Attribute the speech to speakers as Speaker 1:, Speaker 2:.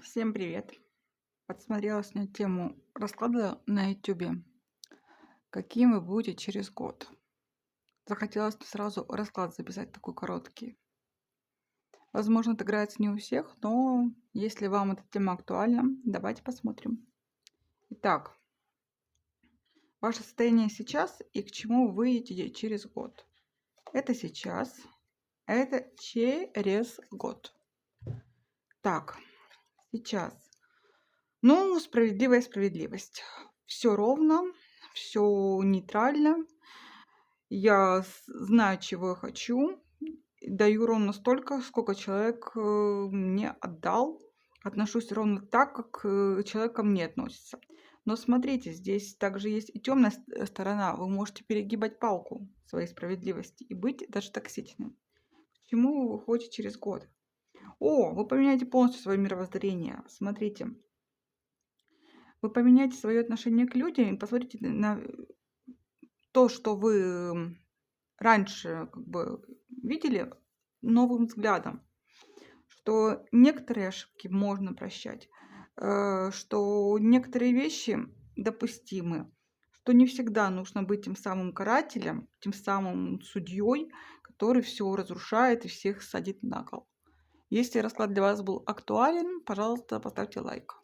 Speaker 1: Всем привет! Подсмотрела сегодня тему расклада на ютубе. Каким вы будете через год? Захотелось сразу расклад записать такой короткий. Возможно, отыграется не у всех, но если вам эта тема актуальна, давайте посмотрим. Итак, ваше состояние сейчас и к чему вы идете через год. Это сейчас, это через год. Так, сейчас. Ну, справедливость. Все ровно, все нейтрально. Я знаю, чего я хочу. Даю ровно столько, сколько человек мне отдал. Отношусь ровно так, как человек ко мне относится. Но смотрите, здесь также есть и темная сторона. Вы можете перегибать палку своей справедливости и быть даже токсичным. К чему вы выходите через год? Вы поменяете полностью свое мировоззрение. Смотрите, вы поменяете свое отношение к людям и посмотрите на то, что вы раньше видели новым взглядом, что некоторые ошибки можно прощать, что некоторые вещи допустимы, что не всегда нужно быть тем самым карателем, тем самым судьей, который все разрушает и всех садит на кол. Если расклад для вас был актуален, пожалуйста, поставьте лайк.